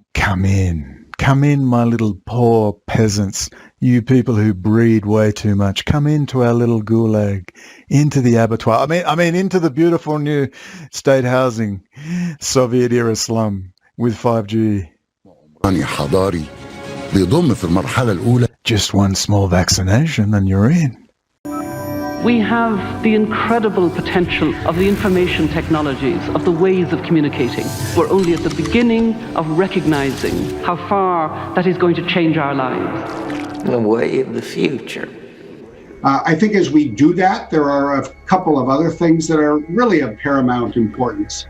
Come in, my little poor peasants, you people who breed way too much. Come into our little gulag, into the abattoir. I mean, into the beautiful new state housing, Soviet-era slum with 5G. حضاري بيضم في المرحلة الأولى. Just one small vaccination and you're in. We have the incredible potential of the information technologies, of the ways of communicating. We're only at the beginning of recognizing how far that is going to change our lives. The way of the future. I think as we do that, there are a couple of other things that are really of paramount importance.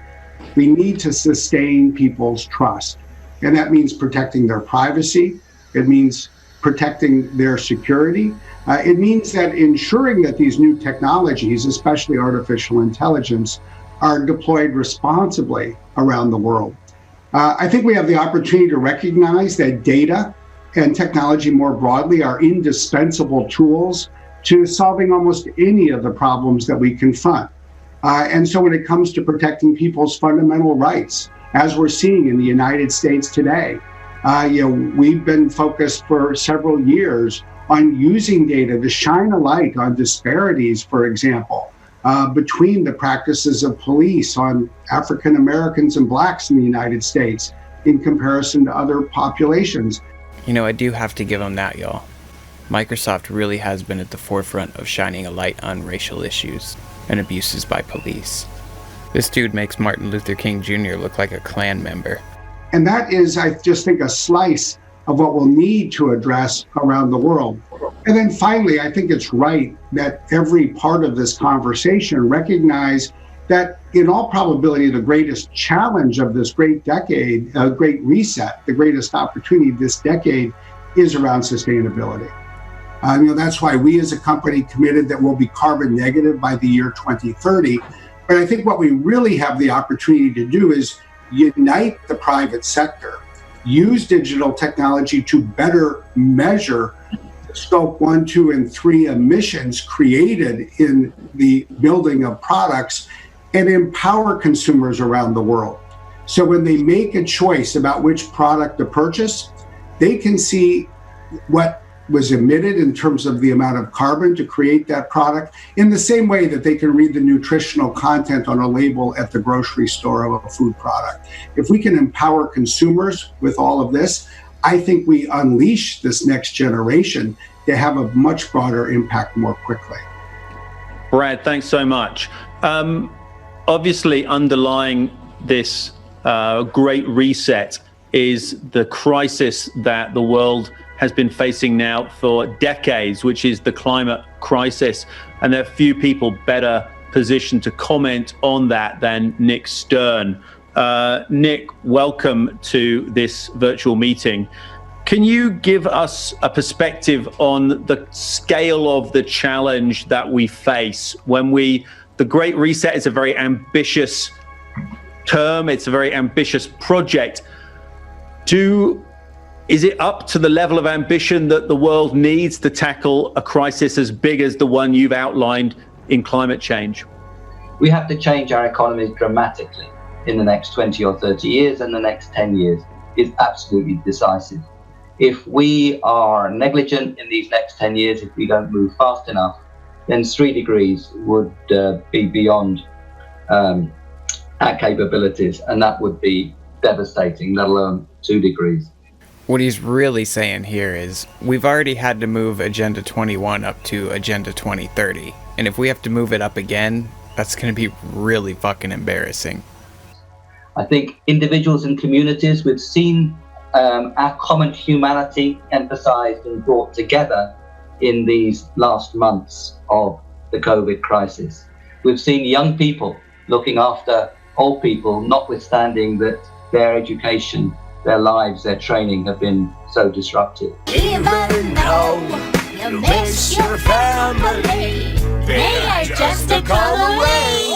We need to sustain people's trust, and that means protecting their privacy. It means protecting their security. It means that ensuring that these new technologies, especially artificial intelligence, are deployed responsibly around the world. I think we have the opportunity to recognize that data and technology more broadly are indispensable tools to solving almost any of the problems that we confront. And so when it comes to protecting people's fundamental rights, as we're seeing in the United States today, we've been focused for several years on using data to shine a light on disparities, for example, between the practices of police on African Americans and Blacks in the United States in comparison to other populations. You know, I do have to give them that, y'all. Microsoft really has been at the forefront of shining a light on racial issues and abuses by police. This dude makes Martin Luther King Jr. look like a Klan member. And that is, I just think, a slice of what we'll need to address around the world. And then finally, I think it's right that every part of this conversation recognize that in all probability, the greatest challenge of this great decade, great reset, the greatest opportunity this decade is around sustainability. That's why we as a company committed that we'll be carbon negative by the year 2030. But I think what we really have the opportunity to do is unite the private sector, use digital technology to better measure scope 1, 2, and 3 emissions created in the building of products, and empower consumers around the world. So when they make a choice about which product to purchase, they can see what was emitted in terms of the amount of carbon to create that product, in the same way that they can read the nutritional content on a label at the grocery store of a food product. If we can empower consumers with all of this, I think we unleash this next generation to have a much broader impact more quickly. Brad, thanks so much. Obviously, underlying this great reset is the crisis that the world has been facing now for decades, which is the climate crisis. And there are few people better positioned to comment on that than Nick Stern. Nick, welcome to this virtual meeting. Can you give us a perspective on the scale of the challenge that we face when the Great Reset is a very ambitious term, it's a very ambitious project. Is it up to the level of ambition that the world needs to tackle a crisis as big as the one you've outlined in climate change? We have to change our economies dramatically in the next 20 or 30 years, and the next 10 years is absolutely decisive. If we are negligent in these next 10 years, if we don't move fast enough, then 3 degrees would be beyond our capabilities, and that would be devastating, let alone 2 degrees. What he's really saying here is we've already had to move Agenda 21 up to Agenda 2030. And if we have to move it up again, that's going to be really fucking embarrassing. I think individuals and communities, we've seen our common humanity emphasized and brought together in these last months of the COVID crisis. We've seen young people looking after old people, notwithstanding that their education, their lives, their training have been so disrupted. Even though you miss your family, they are just a call away.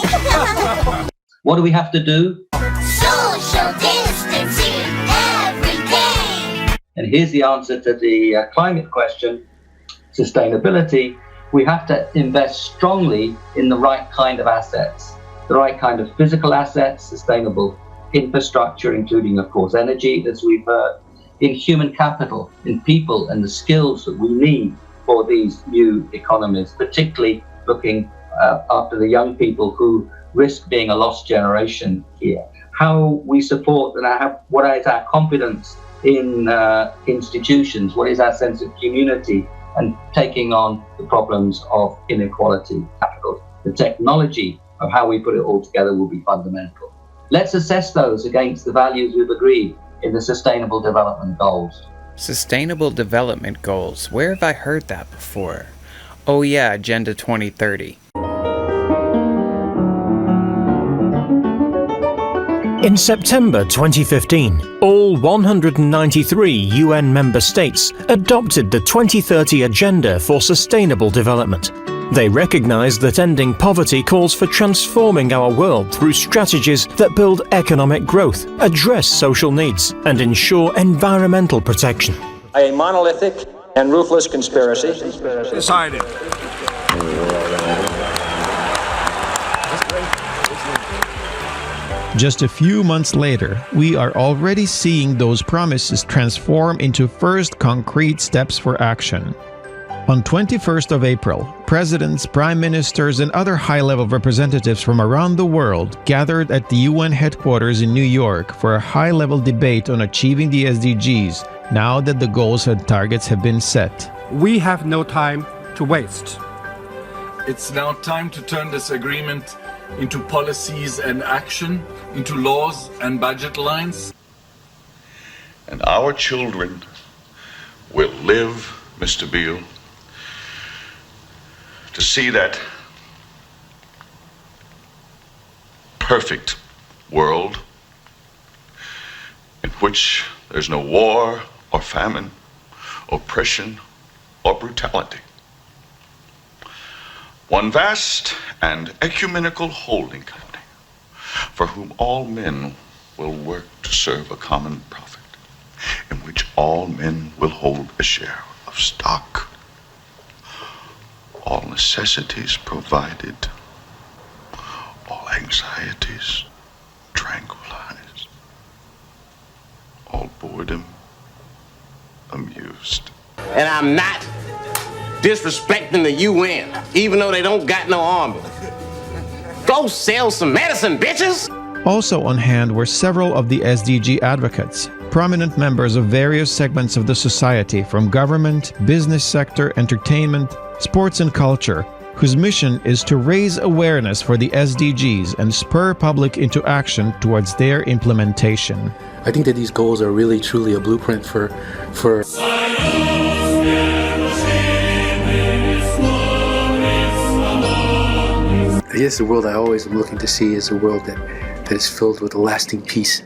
What do we have to do? Social distancing every day. And here's the answer to the climate question, sustainability. We have to invest strongly in the right kind of assets, the right kind of physical assets, sustainable infrastructure, including, of course, energy, as we've heard, in human capital, in people and the skills that we need for these new economies, particularly looking after the young people who risk being a lost generation here. How we support and what is our confidence in institutions, what is our sense of community, and taking on the problems of inequality, capital. The technology of how we put it all together will be fundamental. Let's assess those against the values we've agreed in the Sustainable Development Goals. Sustainable Development Goals. Where have I heard that before? Oh yeah, Agenda 2030. In September 2015, all 193 UN member states adopted the 2030 Agenda for Sustainable Development. They recognize that ending poverty calls for transforming our world through strategies that build economic growth, address social needs, and ensure environmental protection. A monolithic and ruthless conspiracy. Decided. Just a few months later, we are already seeing those promises transform into first concrete steps for action. On 21st of April, presidents, prime ministers, and other high-level representatives from around the world gathered at the UN headquarters in New York for a high-level debate on achieving the SDGs now that the goals and targets have been set. We have no time to waste. It's now time to turn this agreement into policies and action, into laws and budget lines. And our children will live, Mr. Beale, to see that perfect world in which there's no war or famine, oppression or brutality. One vast and ecumenical holding company for whom all men will work to serve a common profit, in which all men will hold a share of stock, all necessities provided, all anxieties tranquilized, all boredom amused. And I'm not disrespecting the UN, even though they don't got no army. Go sell some medicine, bitches! Also on hand were several of the SDG advocates, prominent members of various segments of the society from government, business sector, entertainment, sports and culture, whose mission is to raise awareness for the SDGs and spur public into action towards their implementation. I think that these goals are really truly a blueprint for I guess the world I always am looking to see is a world that is filled with lasting peace.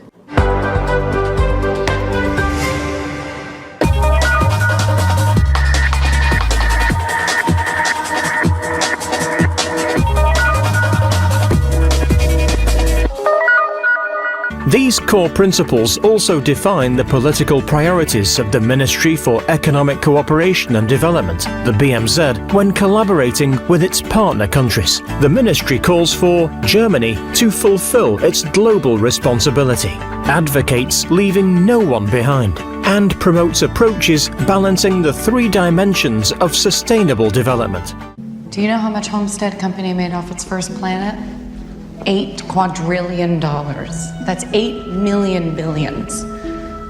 These core principles also define the political priorities of the Ministry for Economic Cooperation and Development, the BMZ, when collaborating with its partner countries. The Ministry calls for Germany to fulfill its global responsibility, advocates leaving no one behind, and promotes approaches balancing the three dimensions of sustainable development. Do you know how much Homestead Company made off its first planet? $8 quadrillion. That's 8 million billions.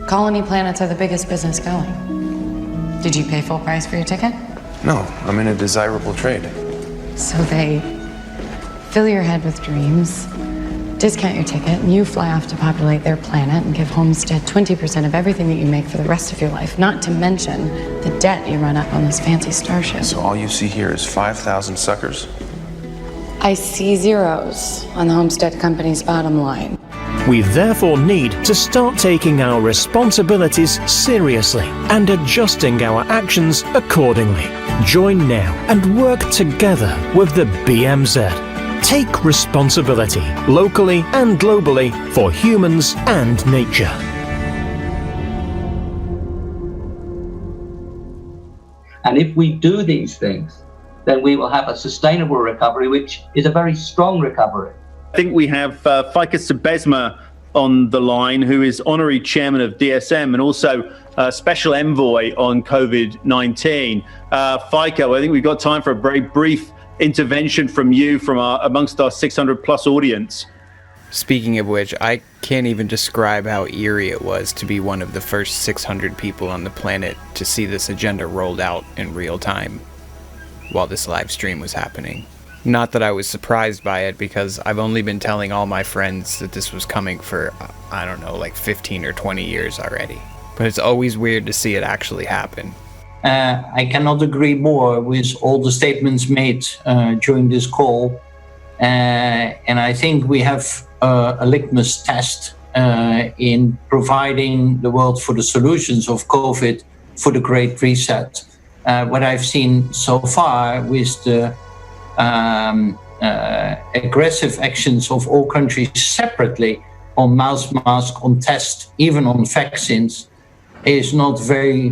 Colony planets are the biggest business going. Did you pay full price for your ticket? No, I'm in a desirable trade. So they fill your head with dreams, discount your ticket, and you fly off to populate their planet and give Homestead 20% of everything that you make for the rest of your life, not to mention the debt you run up on this fancy starship. So all you see here is 5,000 suckers? I see zeros on the Homestead Company's bottom line. We therefore need to start taking our responsibilities seriously and adjusting our actions accordingly. Join now and work together with the BMZ. Take responsibility, locally and globally, for humans and nature. And if we do these things, then we will have a sustainable recovery, which is a very strong recovery. I think we have 𝐵𝒖𝒂 on the line, who is honorary chairman of DSM and also special envoy on COVID-19. 𝐵𝒂, I think we've got time for a very brief intervention from you, from amongst our 600 plus audience. Speaking of which, I can't even describe how eerie it was to be one of the first 600 people on the planet to see this agenda rolled out in real time while this live stream was happening. Not that I was surprised by it, because I've only been telling all my friends that this was coming for, I don't know, like 15 or 20 years already. But it's always weird to see it actually happen. I cannot agree more with all the statements made during this call. And I think we have a litmus test in providing the world for the solutions of COVID for the Great Reset. What I've seen so far with the aggressive actions of all countries separately on mask, on test, even on vaccines, is not very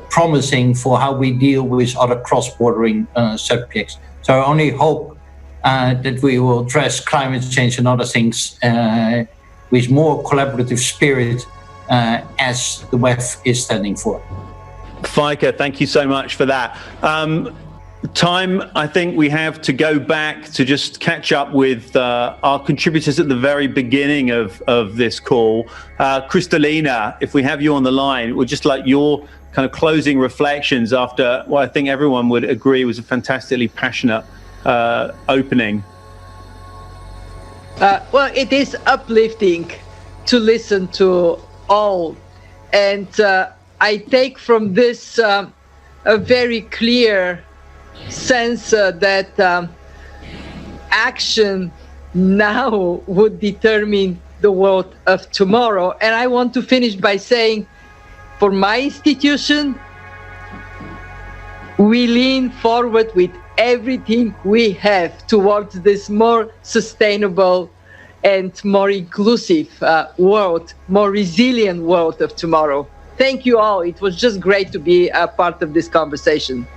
promising for how we deal with other cross-bordering subjects. So I only hope that we will address climate change and other things with more collaborative spirit, as the WEF is standing for. 𝐼𝒕𝒖𝒓, thank you so much for that. Time, I think we have to go back to just catch up with our contributors at the very beginning of this call. Kristalina, if we have you on the line, we'd just like your kind of closing reflections after what I think everyone would agree was a fantastically passionate opening. Well, it is uplifting to listen to all. And I take from this a very clear sense that action now would determine the world of tomorrow. And I want to finish by saying, for my institution, we lean forward with everything we have towards this more sustainable and more inclusive world, more resilient world of tomorrow. Thank you all. It was just great to be a part of this conversation.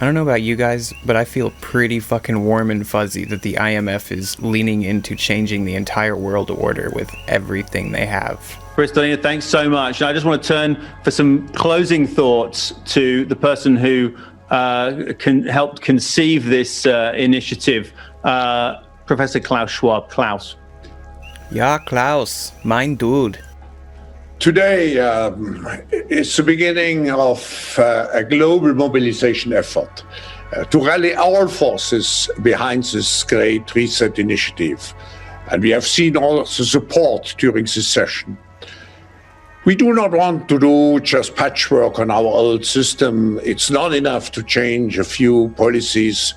I don't know about you guys, but I feel pretty fucking warm and fuzzy that the IMF is leaning into changing the entire world order with everything they have. Kristalina, thanks so much. And I just want to turn for some closing thoughts to the person who helped conceive this initiative, Professor Klaus Schwab. Klaus. Ja, Klaus, mein Dude. Today is the beginning of a global mobilization effort to rally all forces behind this great reset initiative. And we have seen all the support during this session. We do not want to do just patchwork on our old system. It's not enough to change a few policies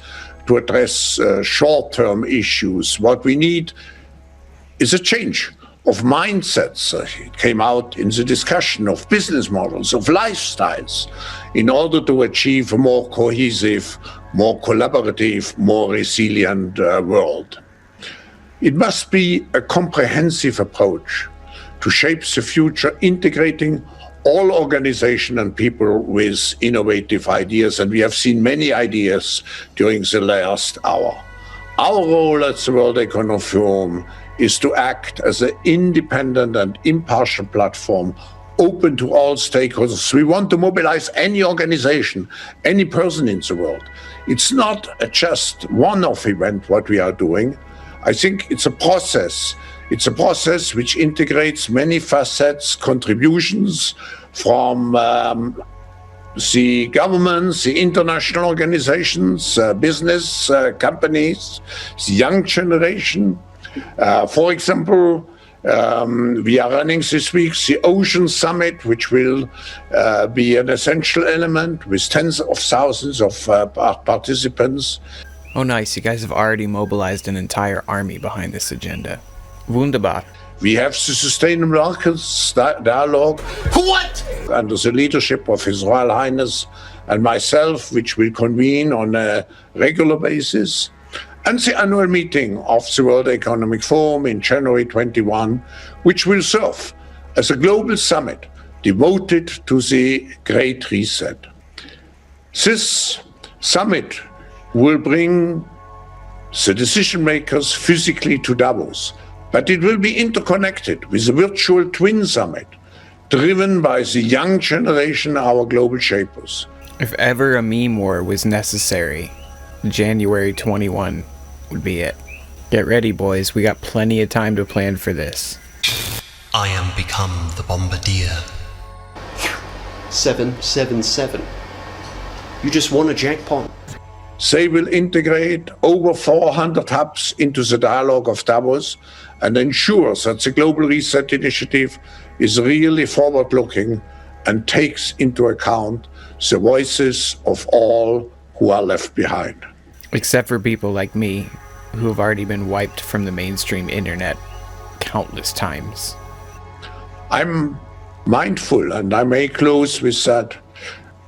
to address short-term issues. What we need is a change of mindsets. It came out in the discussion of business models, of lifestyles, in order to achieve a more cohesive, more collaborative, more resilient world. It must be a comprehensive approach to shape the future, integrating all organizations and people with innovative ideas. And we have seen many ideas during the last hour. Our role at the World Economic Forum is to act as an independent and impartial platform open to all stakeholders. We want to mobilize any organization, any person in the world. It's not just one-off event what we are doing. I think it's a process. It's a process which integrates many facets, contributions from the governments, the international organizations, business, companies, the young generation. For example, we are running this week the Ocean Summit, which will be an essential element with tens of thousands of participants. Oh nice, you guys have already mobilized an entire army behind this agenda. Wunderbar. We have the Sustainable Markets Dialogue. What? Under the leadership of His Royal Highness and myself, which will convene on a regular basis. And the annual meeting of the World Economic Forum in January 21, which will serve as a global summit devoted to the Great Reset. This summit will bring the decision makers physically to Davos, but it will be interconnected with a virtual twin summit driven by the young generation, our global shapers. If ever a meme war was necessary, January 21 would be it. Get ready, boys. We got plenty of time to plan for this. I am become the bombardier. 777. You just won a jackpot. They will integrate over 400 hubs into the dialogue of Davos and ensure that the Global Reset Initiative is really forward-looking and takes into account the voices of all who are left behind. Except for people like me, who have already been wiped from the mainstream internet countless times. I'm mindful, and I may close with that.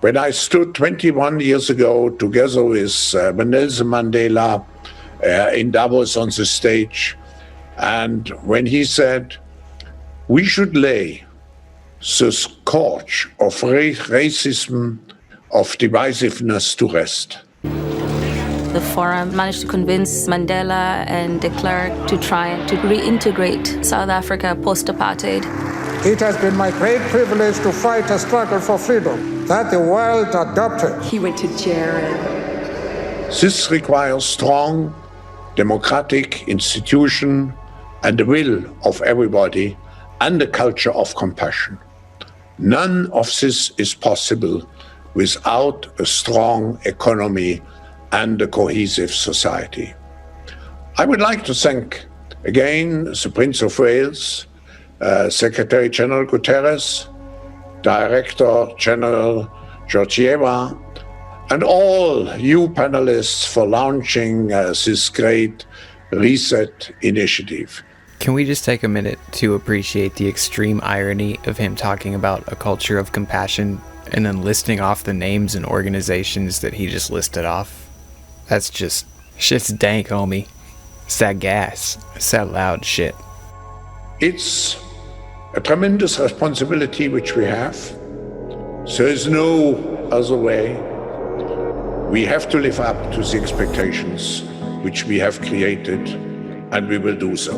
When I stood 21 years ago together with Nelson Mandela in Davos on the stage, and when he said, we should lay the scourge of racism, of divisiveness to rest. The forum managed to convince Mandela and de Klerk to try to reintegrate South Africa post-apartheid. It has been my great privilege to fight a struggle for freedom that the world adopted. He went to Jared. This requires strong, democratic institution and the will of everybody and a culture of compassion. None of this is possible without a strong economy and a cohesive society. I would like to thank again the Prince of Wales, Secretary General Guterres, Director General Georgieva, and all you panelists for launching this great reset initiative. Can we just take a minute to appreciate the extreme irony of him talking about a culture of compassion and then listing off the names and organizations that he just listed off? That's just, shit's dank, homie. It's that gas. It's that loud shit. It's a tremendous responsibility which we have. There is no other way. We have to live up to the expectations which we have created, and we will do so.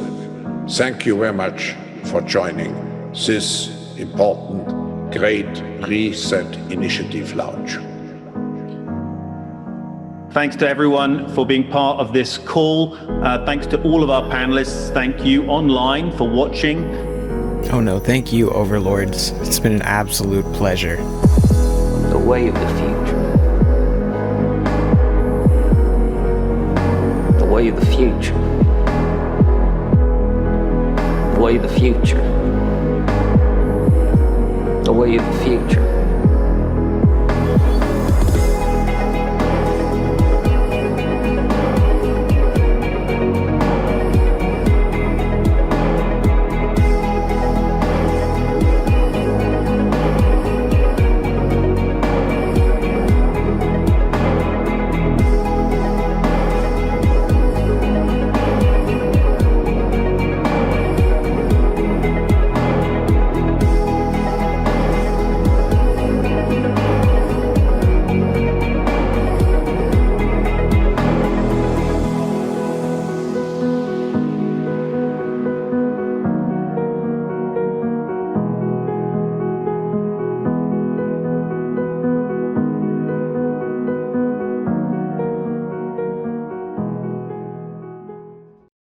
Thank you very much for joining this important Great Reset Initiative launch. Thanks to everyone for being part of this call. Thanks to all of our panelists. Thank you online for watching. Oh no, thank you, overlords. It's been an absolute pleasure. The way of the future. The way of the future. The way of the future. The way of the future.